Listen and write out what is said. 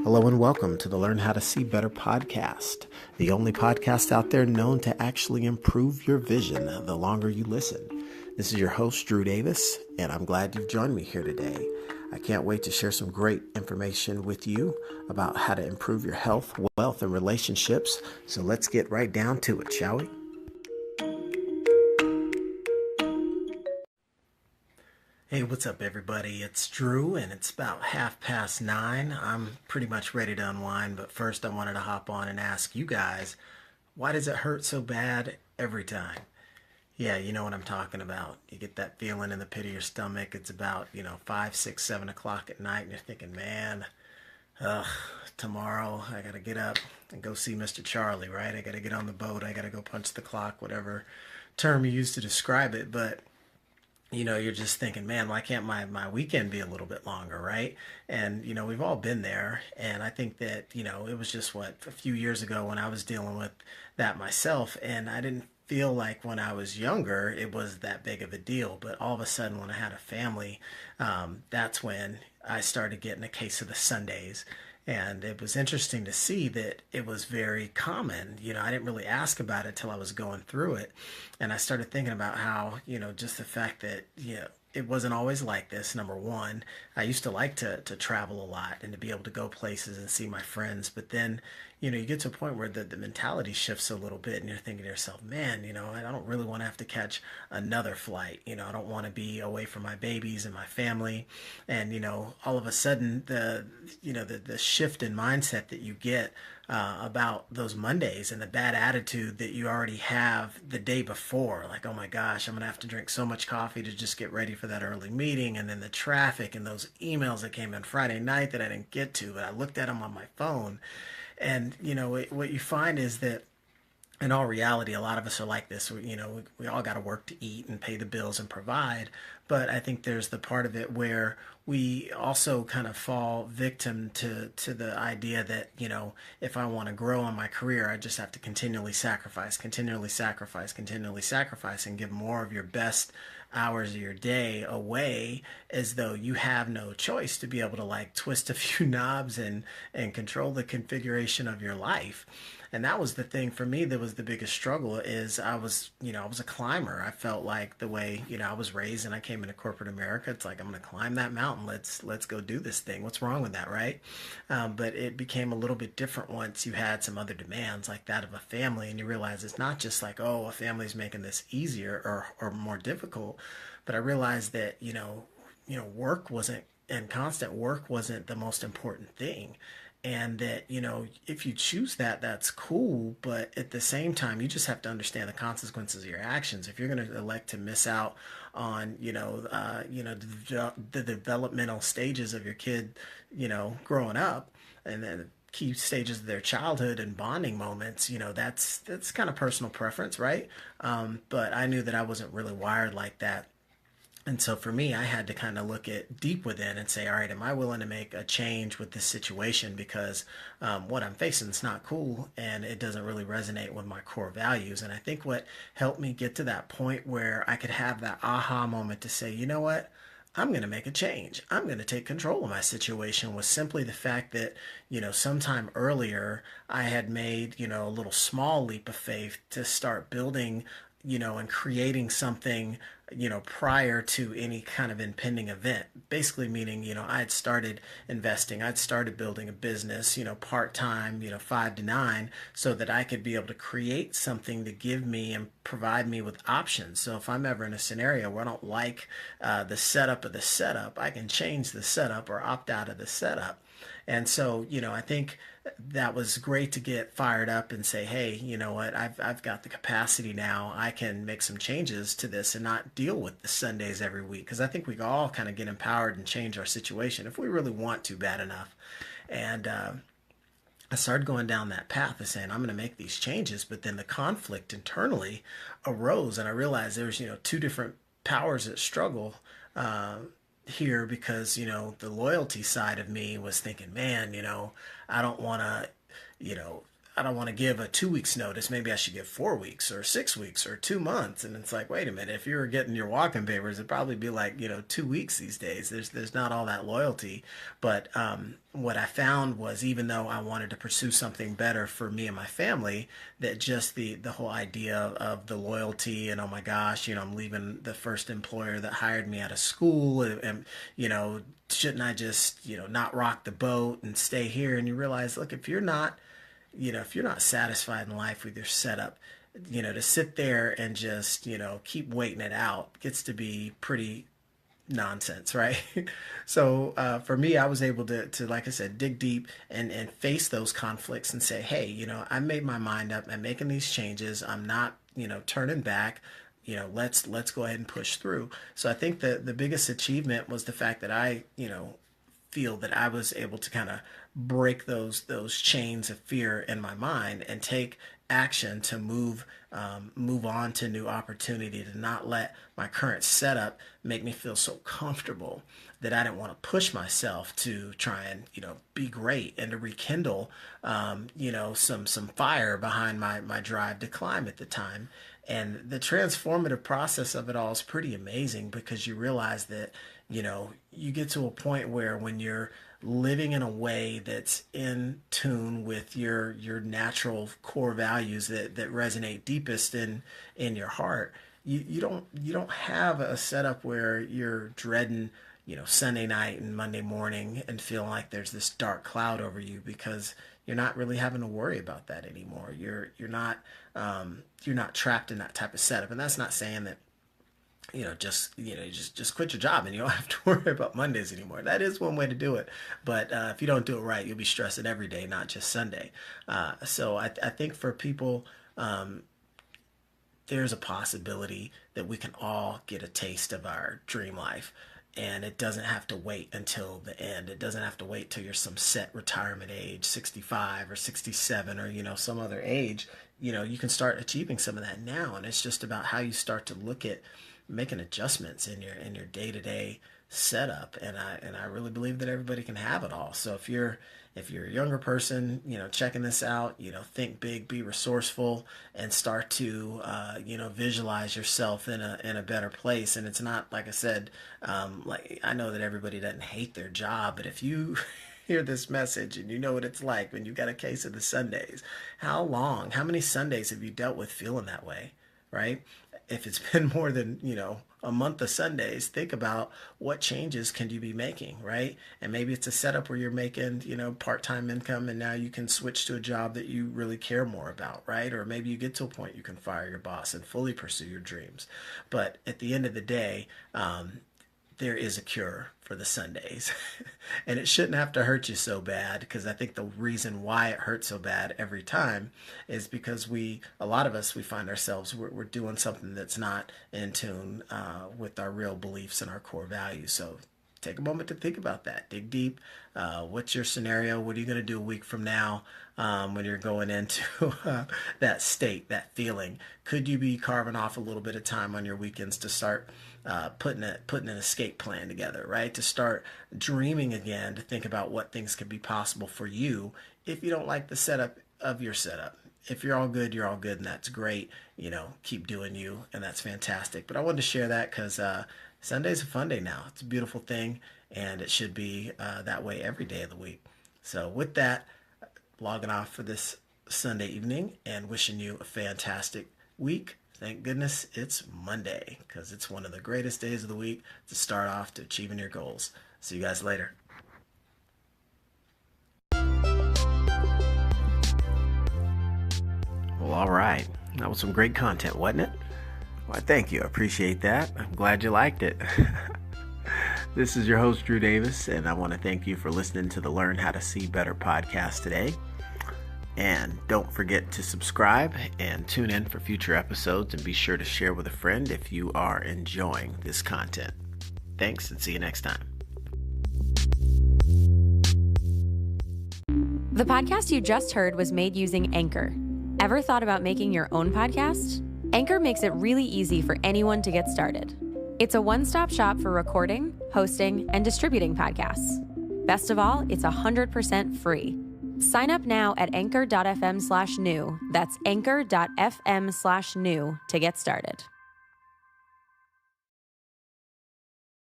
Hello and welcome to the Learn How to See Better podcast, the only podcast out there known to actually improve your vision the longer you listen. This is your host, Drew Davis, and I'm glad you've joined me here today. I can't wait to share some great information with you about how to improve your health, wealth, and relationships. So let's get right down to it, shall we? Hey, what's up, everybody? It's Drew, and it's about 9:30. I'm pretty much ready to unwind, but first I wanted to hop on and ask you guys, why does it hurt so bad every time? Yeah, you know what I'm talking about. You get that feeling in the pit of your stomach. It's about, 5, 6, 7 o'clock at night, and you're thinking, man, ugh, tomorrow I gotta get up and go see Mr. Charlie, right? I gotta get on the boat. I gotta go punch the clock, whatever term you use to describe it, but you're just thinking, man, why can't my weekend be a little bit longer, right? And, we've all been there. And I think that, it was just a few years ago when I was dealing with that myself. And I didn't feel like when I was younger, it was that big of a deal. But all of a sudden, when I had a family, that's when I started getting a case of the Sundays. And it was interesting to see that it was very common. I didn't really ask about it till I was going through it. And I started thinking about how, just the fact that, it wasn't always like this. Number one, I used to like to travel a lot and to be able to go places and see my friends. But then, you get to a point where the mentality shifts a little bit and you're thinking to yourself, man, I don't really want to have to catch another flight. I don't want to be away from my babies and my family. And, all of a sudden the shift in mindset that you get about those Mondays and the bad attitude that you already have the day before. Like, oh my gosh, I'm going to have to drink so much coffee to just get ready for that early meeting. And then the traffic and those emails that came in Friday night that I didn't get to, but I looked at them on my phone. And, what you find is that in all reality, a lot of us are like this. We all got to work to eat and pay the bills and provide. But I think there's the part of it where we also kind of fall victim to the idea that, if I want to grow in my career, I just have to continually sacrifice, continually sacrifice, continually sacrifice, and give more of your best hours of your day away, as though you have no choice to be able to like twist a few knobs and control the configuration of your life. And that was the thing for me that was the biggest struggle. Is I was a climber. I felt like the way, I was raised, and I came into corporate America. It's like, I'm going to climb that mountain. Let's go do this thing. What's wrong with that, right? But it became a little bit different once you had some other demands like that of a family, and you realize it's not just like, oh, a family's making this easier or more difficult. But I realized that, work wasn't, and constant work wasn't the most important thing. And that, if you choose that, that's cool. But at the same time, you just have to understand the consequences of your actions. If you're going to elect to miss out on, the developmental stages of your kid, growing up, and then key stages of their childhood and bonding moments, that's kind of personal preference, right? But I knew that I wasn't really wired like that. And so for me, I had to kind of look at deep within and say, all right, am I willing to make a change with this situation? Because what I'm facing is not cool, and it doesn't really resonate with my core values. And I think what helped me get to that point where I could have that aha moment to say, you know what? I'm going to make a change. I'm going to take control of my situation, was simply the fact that, sometime earlier I had made, a little small leap of faith to start building, and creating something, prior to any kind of impending event. Basically meaning, I had started investing, I'd started building a business, part time, 5 to 9, so that I could be able to create something to give me and provide me with options. So if I'm ever in a scenario where I don't like the setup of the setup, I can change the setup or opt out of the setup. And so, I think that was great to get fired up and say, hey, you know what, I've got the capacity now. I can make some changes to this and not deal with the Sundays every week. Because I think we all kind of get empowered and change our situation if we really want to bad enough. And I started going down that path of saying, I'm going to make these changes. But then the conflict internally arose, and I realized there's, two different powers that struggle here, because the loyalty side of me was thinking, man, I don't want to, I don't want to give a 2 weeks notice. Maybe I should give 4 weeks or 6 weeks or 2 months. And it's like, wait a minute, if you were getting your walking papers, it'd probably be like, 2 weeks these days. There's not all that loyalty. But what I found was, even though I wanted to pursue something better for me and my family, that just the whole idea of the loyalty and, oh my gosh, I'm leaving the first employer that hired me out of school, and shouldn't I just, not rock the boat and stay here? And you realize, look, if you're not satisfied in life with your setup, to sit there and just, keep waiting it out gets to be pretty nonsense, right? So for me, I was able to, like I said, dig deep and face those conflicts and say, hey, I made my mind up. I'm making these changes. I'm not, turning back. Let's go ahead and push through. So I think that the biggest achievement was the fact that I, feel that I was able to kind of break those chains of fear in my mind and take action to move on to new opportunity, to not let my current setup make me feel so comfortable that I didn't want to push myself to try and be great, and to rekindle some fire behind my drive to climb at the time. And the transformative process of it all is pretty amazing, because you realize that you get to a point where, when you're living in a way that's in tune with your natural core values that resonate deepest in your heart, you don't have a setup where you're dreading Sunday night and Monday morning and feeling like there's this dark cloud over you, because you're not really having to worry about that anymore. You're not trapped in that type of setup. And that's not saying that just quit your job and you don't have to worry about Mondays anymore. That is one way to do it. But if you don't do it right, you'll be stressing every day, not just Sunday. So I think for people, there's a possibility that we can all get a taste of our dream life. And it doesn't have to wait until the end. It doesn't have to wait till you're some set retirement age, 65 or 67 or, some other age. You can start achieving some of that now. And it's just about how you start to look at making adjustments in your day-to-day setup. And I really believe that everybody can have it all. So if you're a younger person, checking this out, think big, be resourceful, and start to, visualize yourself in a better place. And it's not, like I said, like, I know that everybody doesn't hate their job, but if you hear this message and you know what it's like when you got a case of the Sundays, how many Sundays have you dealt with feeling that way, right? If it's been more than, a month of Sundays, think about what changes can you be making, right? And maybe it's a setup where you're making, part-time income, and now you can switch to a job that you really care more about, right? Or maybe you get to a point you can fire your boss and fully pursue your dreams. But at the end of the day, there is a cure for the Sundays. And it shouldn't have to hurt you so bad, because I think the reason why it hurts so bad every time is because a lot of us, we find ourselves, we're doing something that's not in tune with our real beliefs and our core values. So take a moment to think about that. Dig deep. What's your scenario? What are you going to do a week from now when you're going into that state, that feeling? Could you be carving off a little bit of time on your weekends to start putting an escape plan together, right? To start dreaming again, to think about what things could be possible for you if you don't like the setup of your setup. If you're all good, you're all good, and that's great. Keep doing you, and that's fantastic. But I wanted to share that because Sunday's a fun day now. It's a beautiful thing, and it should be that way every day of the week. So with that, logging off for this Sunday evening and wishing you a fantastic week. Thank goodness it's Monday, because it's one of the greatest days of the week to start off to achieving your goals. See you guys later. Well, all right. That was some great content, wasn't it? Well, thank you. I appreciate that. I'm glad you liked it. This is your host, Drew Davis, and I want to thank you for listening to the Learn How to See Better podcast today. And don't forget to subscribe and tune in for future episodes, and be sure to share with a friend if you are enjoying this content. Thanks, and see you next time. The podcast you just heard was made using Anchor. Ever thought about making your own podcast? Anchor makes it really easy for anyone to get started. It's a one-stop shop for recording, hosting, and distributing podcasts. Best of all, it's 100% free. Sign up now at anchor.fm/new. That's anchor.fm/new to get started.